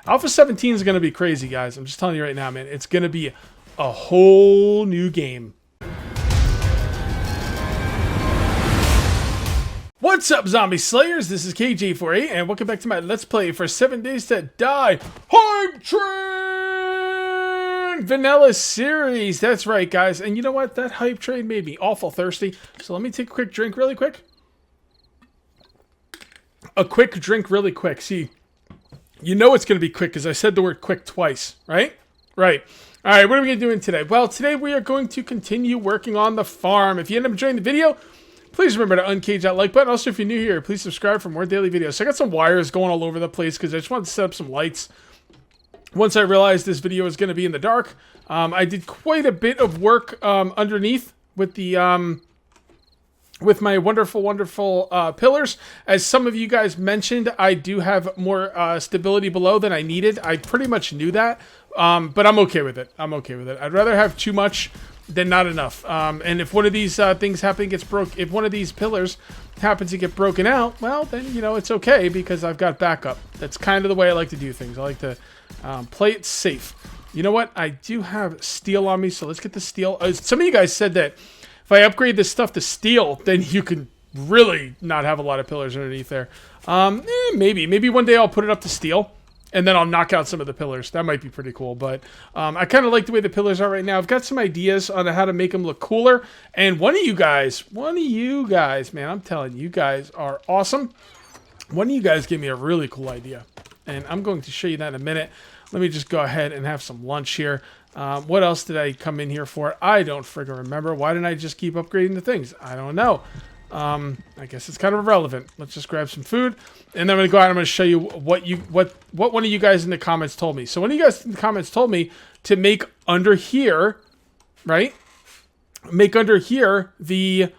Alpha 17 is going to be crazy, guys. I'm just telling you right now, man. It's going to be a whole new game. What's up, Zombie Slayers? This is KJ48, and welcome back to my Let's Play for 7 Days to Die Hype Train Vanilla Series. That's right, guys. And you know what? That hype train made me awful thirsty. So let me take a quick drink really quick. A quick drink really quick. See, you know it's going to be quick because I said the word quick twice, right? Right. All right, what are we going to do today? Well, today we are going to continue working on the farm. If you end up enjoying the video, please remember to uncage that like button. Also, if you're new here, please subscribe for more daily videos. So I got some wires going all over the place because I just wanted to set up some lights. Once I realized this video was going to be in the dark, I did quite a bit of work underneath with the with my wonderful pillars. As some of you guys mentioned, I do have more stability below than I needed. I pretty much knew that, but I'm okay with it. I'm okay with it. I'd rather have too much than not enough. And if one of these things if one of these pillars happens to get broken out, well, then, you know, it's okay because I've got backup. That's kind of the way I like to do things. I like to play it safe. You know what? I do have steel on me, so let's get the steel. Some of you guys said that if I upgrade this stuff to steel, then you can really not have a lot of pillars underneath there. Maybe one day I'll put it up to steel, and then I'll knock out some of the pillars. That might be pretty cool, but I kind of like the way the pillars are right now. I've got some ideas on how to make them look cooler, and one of you guys, man, I'm telling you, you guys are awesome. One of you guys gave me a really cool idea, and I'm going to show you that in a minute. Let me just go ahead and have some lunch here. What else did I come in here for? I don't friggin' remember. Why didn't I just keep upgrading the things? I don't know. I guess it's kind of irrelevant. Let's just grab some food, and then I'm gonna go out and I'm gonna show you what one of you guys in the comments told me. So one of you guys in the comments told me to make under here, right? Make under here the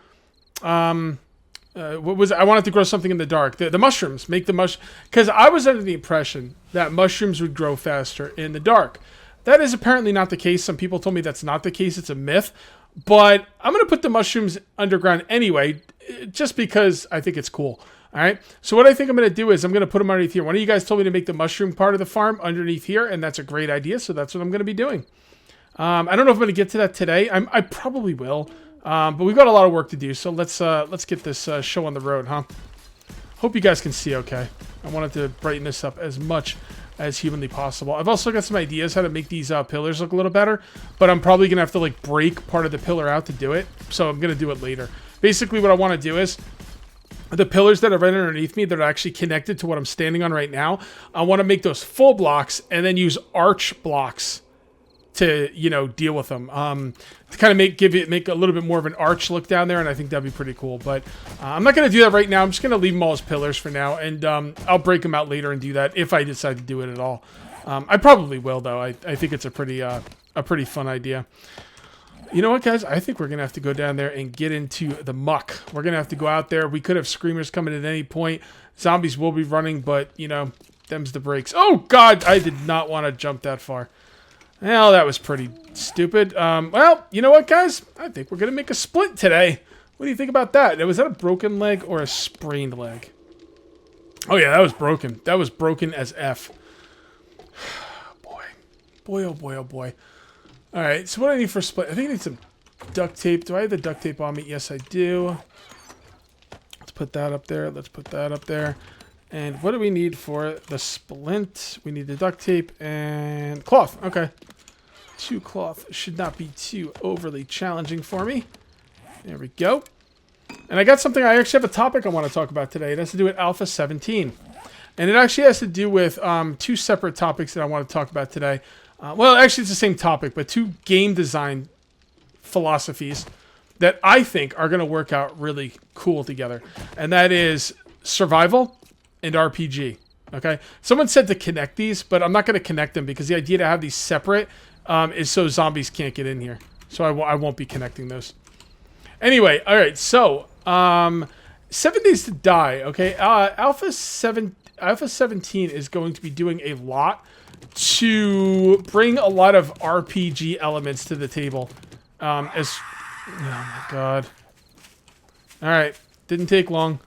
what was it? I wanted to grow something in the dark. The mushrooms. Make the because I was under the impression that mushrooms would grow faster in the dark. That is apparently not the case. Some people told me that's not the case. It's a myth. But I'm going to put the mushrooms underground anyway, just because I think it's cool. All right. So what I think I'm going to do is I'm going to put them underneath here. One of you guys told me to make the mushroom part of the farm underneath here, and that's a great idea. So that's what I'm going to be doing. I don't know if I'm going to get to that today. I probably will. But we've got a lot of work to do. So let's get this show on the road, huh? Hope you guys can see okay. I wanted to brighten this up as much as humanly possible. I've also got some ideas how to make these pillars look a little better, but I'm probably gonna have to like break part of the pillar out to do it, so I'm gonna do it later. Basically what I want to do is the pillars that are right underneath me that are actually connected to what I'm standing on right now, I want to make those full blocks and then use arch blocks to, you know, deal with them, to kind of make a little bit more of an arch look down there, and I think that'd be pretty cool. But I'm not going to do that right now. I'm just going to leave them all as pillars for now, and I'll break them out later and do that if I decide to do it at all. I probably will, though. I think it's a pretty fun idea. You know what, guys? I think we're going to have to go down there and get into the muck. We're going to have to go out there. We could have screamers coming at any point. Zombies will be running, but, you know, them's the breaks. Oh, God! I did not want to jump that far. Well, that was pretty stupid. Well, you know what, guys? I think we're going to make a split today. What do you think about that? Was that a broken leg or a sprained leg? Oh, yeah, that was broken. That was broken as F. Boy. Boy, oh, boy, oh, boy. All right, so what do I need for a split? I think I need some duct tape. Do I have the duct tape on me? Yes, I do. Let's put that up there. Let's put that up there. And what do we need for the splint? We need the duct tape and cloth. Okay. 2 cloth should not be too overly challenging for me. There we go. And I got something, I actually have a topic I want to talk about today. It has to do with Alpha 17. And it actually has to do with 2 separate topics that I want to talk about today. Well, actually it's the same topic, but 2 game design philosophies that I think are going to work out really cool together. And that is survival and RPG. Okay, someone said to connect these, but I'm not going to connect them because the idea to have these separate is so zombies can't get in here. So I won't be connecting those. Anyway, all right. So 7 Days to Die. Okay, Alpha 17 is going to be doing a lot to bring a lot of RPG elements to the table. Oh my God. All right, didn't take long.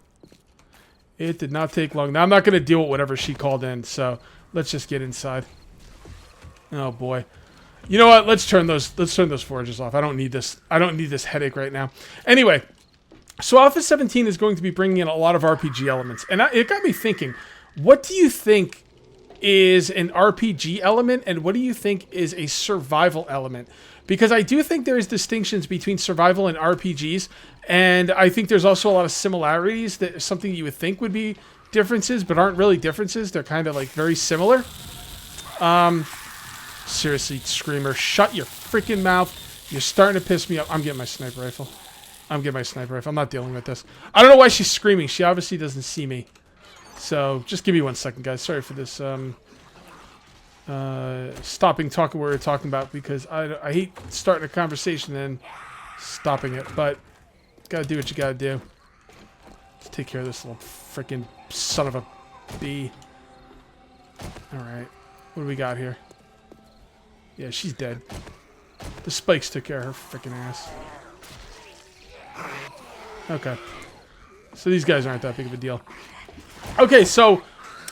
It did not take long. Now, I'm not going to deal with whatever she called in, so Let's just get inside. Oh boy. You know what? Let's turn those forages off. I don't need this. I don't need this headache right now. Anyway, so Alpha 17 is going to be bringing in a lot of RPG elements, and it got me thinking. What do you think is an RPG element, and what do you think is a survival element? Because I do think there's distinctions between survival and RPGs, and I think there's also a lot of similarities that something you would think would be differences, but aren't really differences. They're kind of like very similar. Seriously, Screamer, shut your freaking mouth. You're starting to piss me off. I'm getting my sniper rifle. I'm not dealing with this. I don't know why she's screaming. She obviously doesn't see me. So, just give me 1 second, guys. Sorry for this, stopping talking what we were talking about, because I hate starting a conversation and stopping it, but gotta do what you gotta do. Let's take care of this little freaking son of a bee. Alright. What do we got here? Yeah, she's dead. The spikes took care of her freaking ass. Okay. So these guys aren't that big of a deal. Okay, so...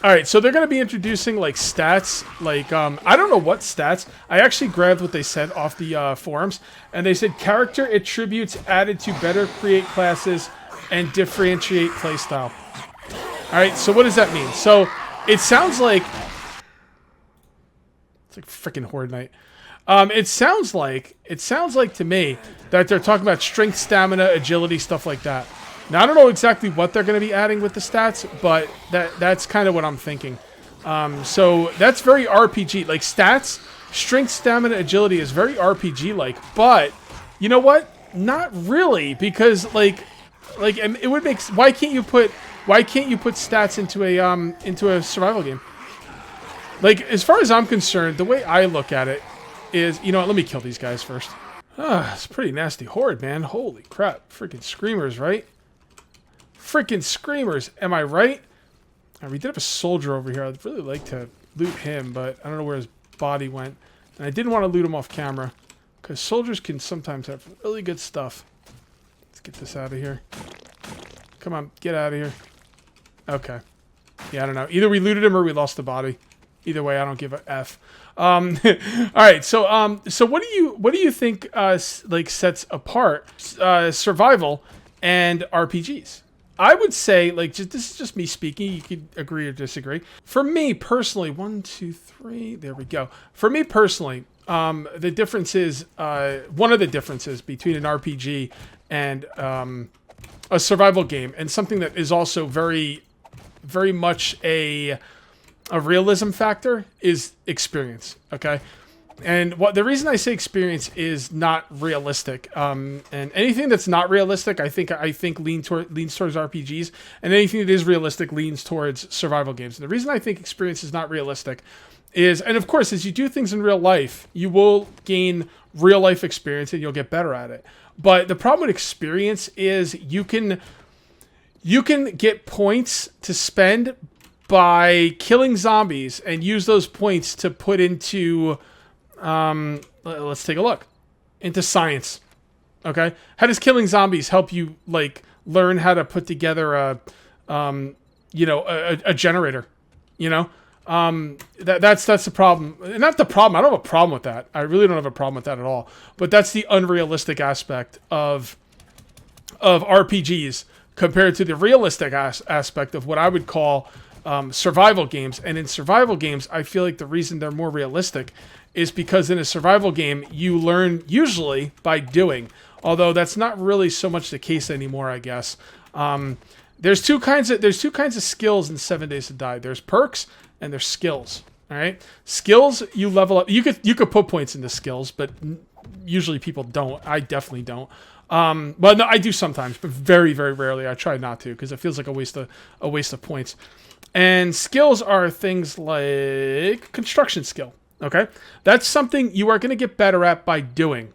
Alright, so they're going to be introducing, like, stats. Like, I don't know what stats. I actually grabbed what they said off the forums. And they said character attributes added to better create classes and differentiate playstyle. Alright, so what does that mean? So, it sounds like... It's like freaking Horde Night. It sounds like to me that they're talking about strength, stamina, agility, stuff like that. Now I don't know exactly what they're going to be adding with the stats, but that's kind of what I'm thinking. So that's very RPG. Like stats, strength, stamina, agility is very RPG-like. But you know what? Not really, because like it would make. Why can't you put stats into a survival game? Like, as far as I'm concerned, the way I look at it is, you know what, let me kill these guys first. Ah, it's a pretty nasty horde, man. Holy crap. Freaking screamers, right? Freaking screamers. Am I right? We did have a soldier over here. I'd really like to loot him, but I don't know where his body went. And I didn't want to loot him off camera, because soldiers can sometimes have really good stuff. Let's get this out of here. Come on, get out of here. Okay. Yeah, I don't know. Either we looted him or we lost the body. Either way, I don't give a F. All right, so what do you think like sets apart survival and RPGs? I would say, like, this is just me speaking. You could agree or disagree. For me personally, 1, 2, 3. There we go. For me personally, the difference is one of the differences between an RPG and a survival game, and something that is also very, very much a realism factor, is experience. Okay, and the reason I say experience is not realistic. And anything that's not realistic, I think leans towards RPGs, and anything that is realistic leans towards survival games. And the reason I think experience is not realistic is, and of course, as you do things in real life, you will gain real life experience and you'll get better at it. But the problem with experience is you can get points to spend by killing zombies and use those points to put into, let's take a look, into science. Okay, how does killing zombies help you, like, learn how to put together a generator? You know, that's the problem. Not the problem. I don't have a problem with that. I really don't have a problem with that at all. But that's the unrealistic aspect of RPGs compared to the realistic aspect of what I would call survival games. And in survival games, I feel like the reason they're more realistic is because in a survival game, you learn usually by doing. Although that's not really so much the case anymore, I guess. There's two kinds of skills in 7 Days to Die. There's perks and there's skills. All right, skills you level up. You could put points into skills, but usually people don't. I definitely don't. Well, no, I do sometimes, but very, very rarely. I try not to because it feels like a waste of points. And skills are things like construction skill. Okay, that's something you are going to get better at by doing.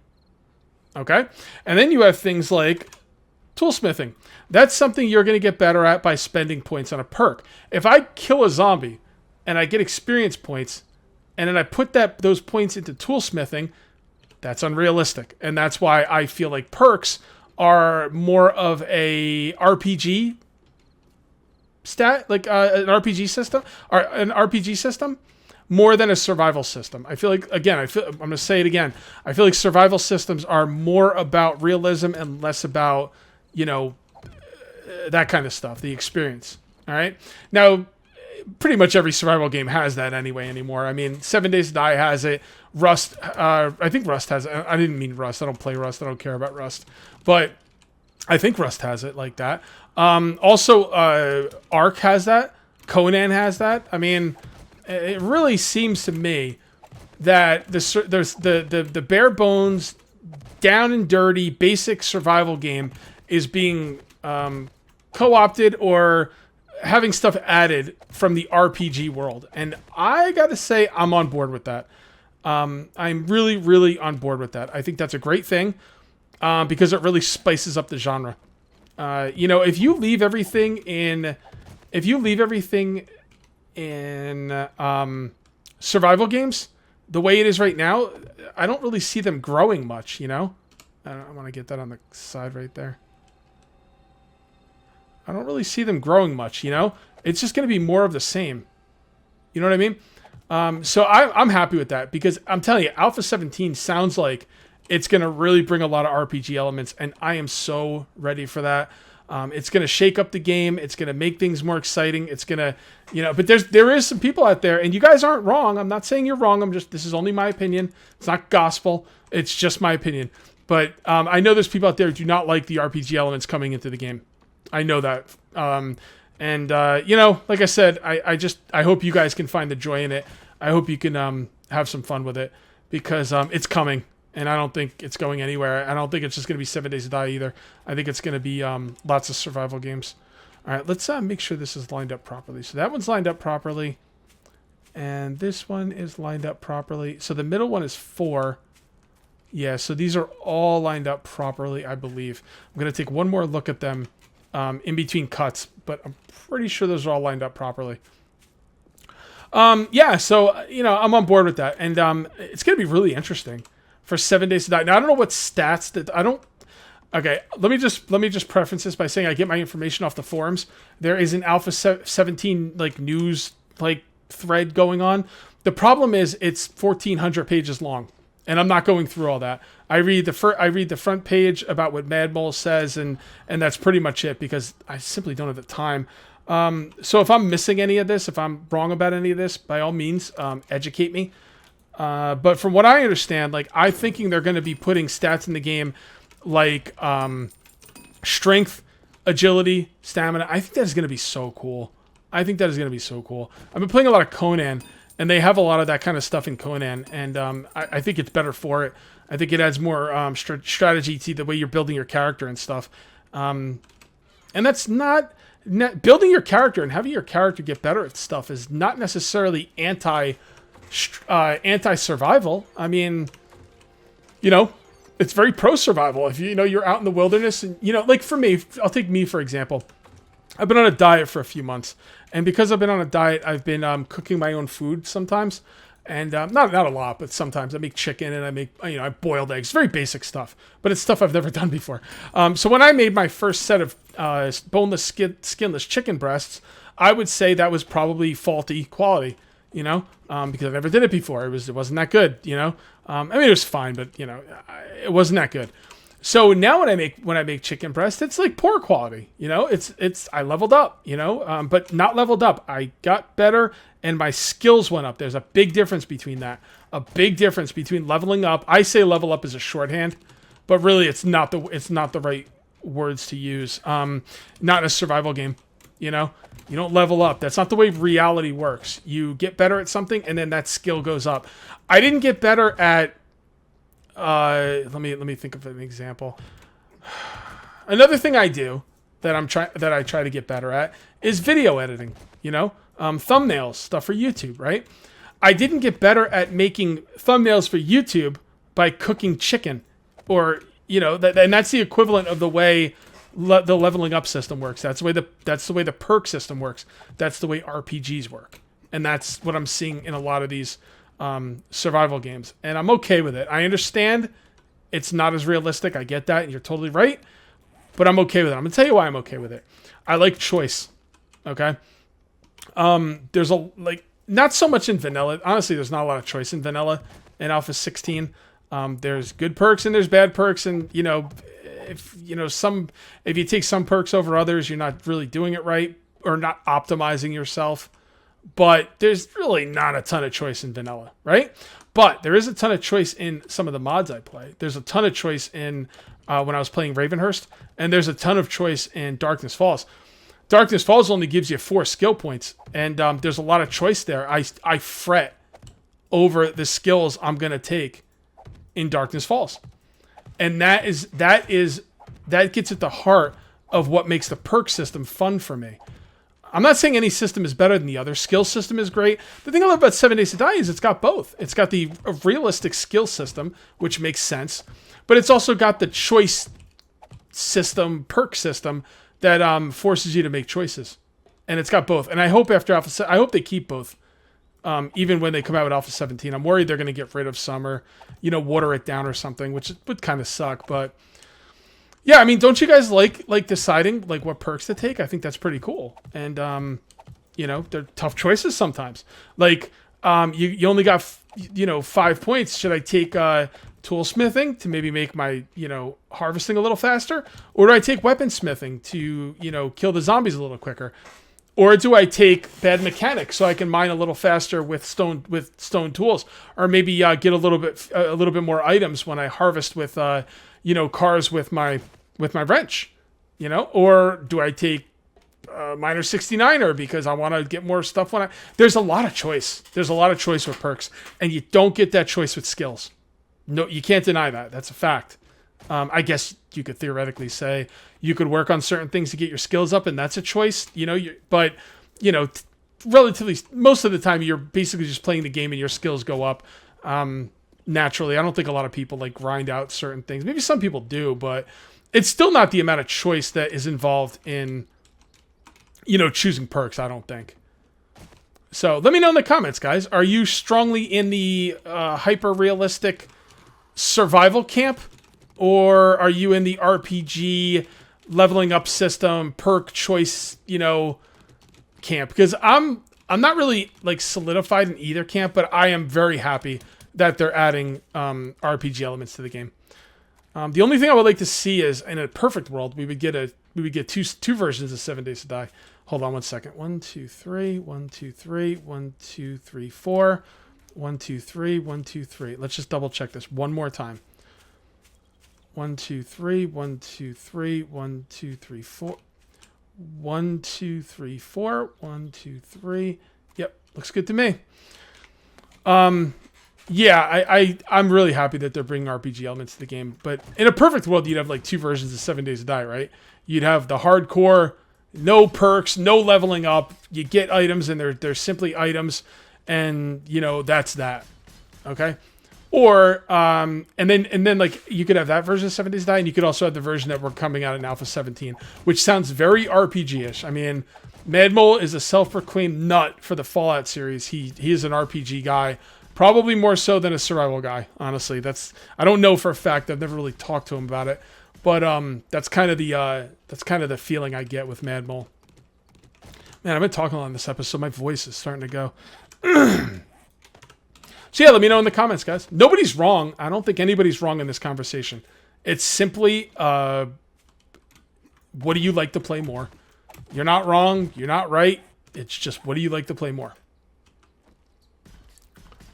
Okay, and then you have things like toolsmithing. That's something you're going to get better at by spending points on a perk. If I kill a zombie and I get experience points, and then I put those points into toolsmithing, that's unrealistic. And that's why I feel like perks are more of a RPG stat, like an RPG system, or an RPG system. more than a survival system. I feel like, again, I'm going to say it again. I feel like survival systems are more about realism and less about, that kind of stuff, the experience. All right. Now, pretty much every survival game has that anymore. I mean, 7 Days to Die has it. Rust, I think Rust has it. I didn't mean Rust. I don't play Rust. I don't care about Rust. But I think Rust has it like that. Also, Ark has that. Conan has that. I mean, it really seems to me that there's the bare bones, down and dirty, basic survival game is being co-opted or having stuff added from the RPG world. And I got to say, I'm on board with that. I'm really, really on board with that. I think that's a great thing because it really spices up the genre. If you leave everything in survival games the way it is right now, I don't really see them growing much. I want to get that on the side right there. I don't really see them growing much. It's just going to be more of the same. You know what I mean? So I'm happy with that because I'm telling you, Alpha 17 sounds like it's going to really bring a lot of RPG elements, and I am so ready for that. It's going to shake up the game. It's going to make things more exciting. It's going to, but there is some people out there, and you guys aren't wrong. I'm not saying you're wrong. This is only my opinion. It's not gospel. It's just my opinion. But I know there's people out there who do not like the RPG elements coming into the game. I know that. Like I said, I hope you guys can find the joy in it. I hope you can have some fun with it because it's coming. And I don't think it's going anywhere. I don't think it's just going to be 7 Days to Die either. I think it's going to be lots of survival games. All right, let's make sure this is lined up properly. So that one's lined up properly. And this one is lined up properly. So the middle one is 4. Yeah, so these are all lined up properly, I believe. I'm going to take one more look at them in between cuts. But I'm pretty sure those are all lined up properly. So, I'm on board with that. And it's going to be really interesting. For 7 Days to Die. Now I don't know what stats that I don't. Okay, let me just preface this by saying I get my information off the forums. There is an Alpha 17 news thread going on. The problem is it's 1,400 pages long, and I'm not going through all that. I read the front page about what Mad Mole says, and that's pretty much it because I simply don't have the time. So if I'm missing any of this, if I'm wrong about any of this, by all means, educate me. But from what I understand, I'm thinking they're going to be putting stats in the game like strength, agility, stamina. I think that is going to be so cool. I've been playing a lot of Conan, and they have a lot of that kind of stuff in Conan, and I think it's better for it. I think it adds more strategy to the way you're building your character and stuff. And that's not... building your character and having your character get better at stuff is not necessarily anti-survival. I mean, it's very pro-survival. If you're out in the wilderness and, for me, I'll take me for example. I've been on a diet for a few months. And because I've been on a diet, I've been cooking my own food sometimes. And not a lot, but sometimes I make chicken and I make, I boiled eggs. Very basic stuff. But it's stuff I've never done before. So when I made my first set of boneless, skinless chicken breasts, I would say that was probably faulty quality. Because I never did it before. It wasn't that good, I mean, it was fine, but, it wasn't that good. So now when I make chicken breast, it's poor quality, I leveled up, but not leveled up. I got better and my skills went up. There's a big difference between that. A big difference between leveling up. I say level up is a shorthand, but really it's not the right words to use. Not in a survival game, You don't level up. That's not the way reality works. You get better at something, and then that skill goes up. I didn't get better at... let me think of an example. Another thing I do that I try to get better at is video editing. Thumbnails, stuff for YouTube, right? I didn't get better at making thumbnails for YouTube by cooking chicken, or and that's the equivalent of the way the leveling up system works. That's the way the perk system works. That's the way RPGs work, and that's what I'm seeing in a lot of these survival games. And I'm okay with it. I understand it's not as realistic. I get that, and you're totally right. But I'm okay with it. I'm gonna tell you why I'm okay with it. I like choice. Okay. There's not so much in vanilla. Honestly, there's not a lot of choice in vanilla in Alpha 16. There's good perks and there's bad perks, and if you take some perks over others, you're not really doing it right or not optimizing yourself. But there's really not a ton of choice in vanilla, right? But there is a ton of choice in some of the mods I play. There's a ton of choice in when I was playing Ravenhurst, and there's a ton of choice in Darkness Falls. Darkness Falls only gives you 4 skill points, and there's a lot of choice there. I fret over the skills I'm gonna take in Darkness Falls, and that gets at the heart of what makes the perk system fun for me. I'm not saying any system is better than the other. Skill system is great. The thing I love about 7 Days to Die is it's got both. It's got the realistic skill system, which makes sense, but it's also got the choice system, perk system that forces you to make choices. And it's got both. And I hope after Alpha, I hope they keep both, even when they come out with Alpha 17. I'm worried they're going to get rid of some or, water it down or something, which would kind of suck. But yeah, I mean, don't you guys like deciding like what perks to take? I think that's pretty cool. And they're tough choices sometimes. Like you only got 5 points. Should I take toolsmithing to maybe make my harvesting a little faster, or do I take weaponsmithing to kill the zombies a little quicker, or do I take bad mechanics so I can mine a little faster with stone tools, or maybe get a little bit more items when I harvest with cars with my wrench, or do I take Miner 69er because I want to get more stuff there's a lot of choice. There's a lot of choice with perks, and you don't get that choice with skills. No, you can't deny that. That's a fact. I guess you could theoretically say you could work on certain things to get your skills up, and that's a choice, but relatively most of the time you're basically just playing the game and your skills go up naturally. I don't think a lot of people like grind out certain things. Maybe some people do, but it's still not the amount of choice that is involved in choosing perks, I don't think. So let me know in the comments, guys. Are you strongly in the hyper-realistic survival camp, or are you in the RPG leveling up system perk choice camp? Because I'm not really like solidified in either camp, but I am very happy that they're adding RPG elements to the game. The only thing I would like to see is, in a perfect world, we would get two versions of 7 Days to Die. Hold on one second. 1, 2, 3, 1, 2, 3, 1, 2, 3, 4. 1, 2, 3, 1, 2, 3. Let's just double check this one more time. 1, 2, 3, 1, 2, 3, 1, 2, 3, 4. 1, 2, 3, 4. 1, 2, 3. Yep, looks good to me. Yeah, I'm really happy that they're bringing RPG elements to the game. But in a perfect world, you'd have like 2 versions of 7 Days to Die, right? You'd have the hardcore, no perks, no leveling up. You get items, and they're simply items. And that's that. Okay. Or and then like you could have that version of 7 Days to Die, and you could also have the version that we're coming out in Alpha 17, which sounds very RPG-ish. I mean, Madmole is a self-proclaimed nut for the Fallout series. He is an RPG guy, probably more so than a survival guy. Honestly, I don't know for a fact. I've never really talked to him about it, but that's kind of the feeling I get with Madmole. Man, I've been talking a lot in this episode. My voice is starting to go. So yeah, let me know in the comments, guys. Nobody's wrong. I don't think anybody's wrong in this conversation. It's simply, what do you like to play more? You're not wrong. You're not right. It's just, what do you like to play more?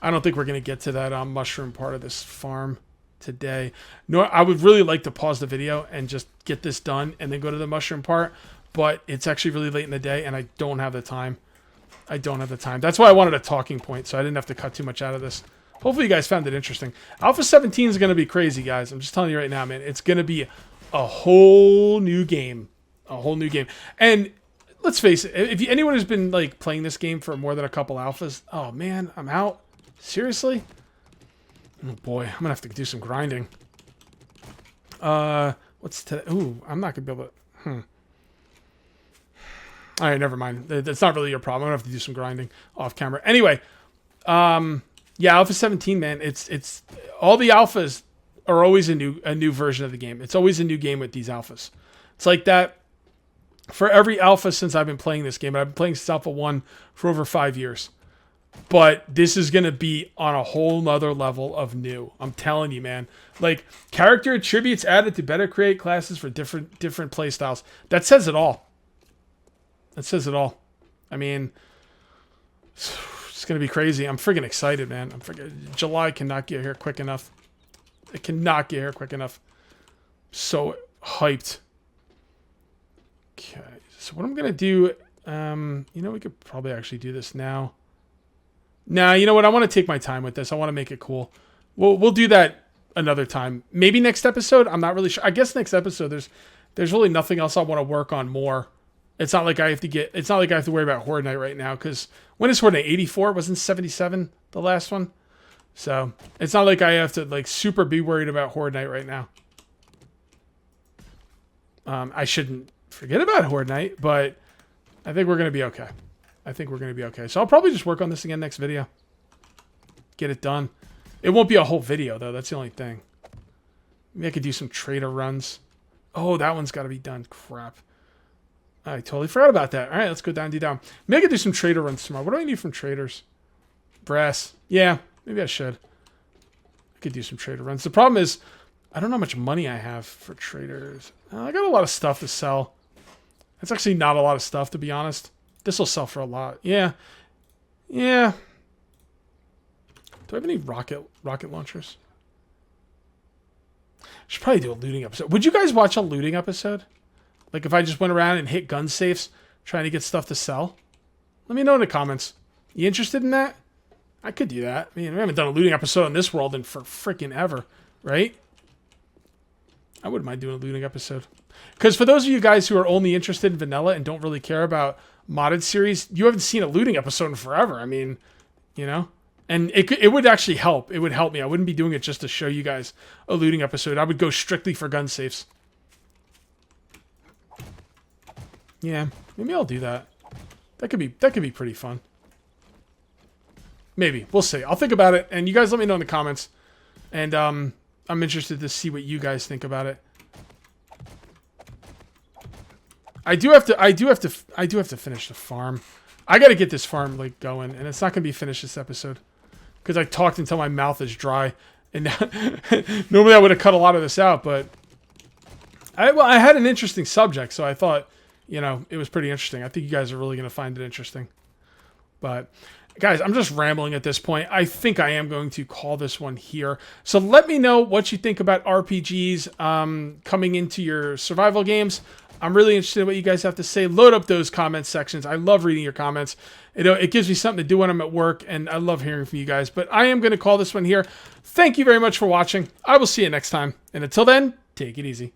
I don't think we're going to get to that mushroom part of this farm today. No, I would really like to pause the video and just get this done and then go to the mushroom part. But it's actually really late in the day, and I don't have the time. That's why I wanted a talking point, so I didn't have to cut too much out of this. Hopefully you guys found it interesting. Alpha 17 is going to be crazy, guys. I'm just telling you right now, man. It's going to be a whole new game. And let's face it, if anyone has been like playing this game for more than a couple alphas, oh man, I'm out. Seriously? Oh boy, I'm going to have to do some grinding. What's today? Ooh, I'm not going to be able to... All right, never mind. That's not really your problem. I'm gonna have to do some grinding off camera. Anyway, yeah, Alpha 17, man. It's all the alphas are always a new version of the game. It's always a new game with these alphas. It's like that for every alpha since I've been playing this game. I've been playing since Alpha 1 for over 5 years. But this is going to be on a whole nother level of new. I'm telling you, man. Like, character attributes added to better create classes for different playstyles. That says it all. That says it all. I mean, it's going to be crazy. I'm freaking excited, man. July cannot get here quick enough. It cannot get here quick enough. So hyped. Okay. So what I'm going to do, you know, we could probably actually do this now. Nah, you know what? I want to take my time with this. I want to make it cool. We'll do that another time. Maybe next episode. I'm not really sure. I guess next episode there's really nothing else I want to work on more. It's not like I have to get. It's not like I have to worry about Horde Night right now. Because when is Horde Night? 84? Wasn't 77 the last one? So it's not like I have to like super be worried about Horde Night right now. I shouldn't forget about Horde Night, but I think we're gonna be okay. I think we're going to be okay. So I'll probably just work on this again next video. Get it done. It won't be a whole video, though. That's the only thing. Maybe I could do some trader runs. Oh, that one's got to be done. Crap. I totally forgot about that. All right, let's go down, down. Maybe I could do some trader runs tomorrow. What do I need from traders? Brass. Yeah, maybe I should. I could do some trader runs. The problem is, I don't know how much money I have for traders. I got a lot of stuff to sell. That's actually not a lot of stuff, to be honest. This will sell for a lot. Yeah. Yeah. Do I have any rocket launchers? I should probably do a looting episode. Would you guys watch a looting episode? Like if I just went around and hit gun safes trying to get stuff to sell? Let me know in the comments. You interested in that? I could do that. I mean, we haven't done a looting episode in this world in for freaking ever, right? I wouldn't mind doing a looting episode. Because for those of you guys who are only interested in vanilla and don't really care about modded series, you haven't seen a looting episode in forever. I mean, you know, and it would actually help. It would help me. I wouldn't be doing it just to show you guys a looting episode. I would go strictly for gun safes. Yeah, maybe I'll do that. That could be pretty fun. Maybe. We'll see. I'll think about it, and you guys let me know in the comments. And I'm interested to see what you guys think about it. I do have to finish the farm. I got to get this farm like going, and it's not going to be finished this episode because I talked until my mouth is dry. And normally I would have cut a lot of this out, but I had an interesting subject, so I thought, you know, it was pretty interesting. I think you guys are really going to find it interesting. But guys, I'm just rambling at this point. I think I am going to call this one here. So let me know what you think about RPGs coming into your survival games. I'm really interested in what you guys have to say. Load up those comment sections. I love reading your comments. It gives me something to do when I'm at work, and I love hearing from you guys. But I am going to call this one here. Thank you very much for watching. I will see you next time. And until then, take it easy.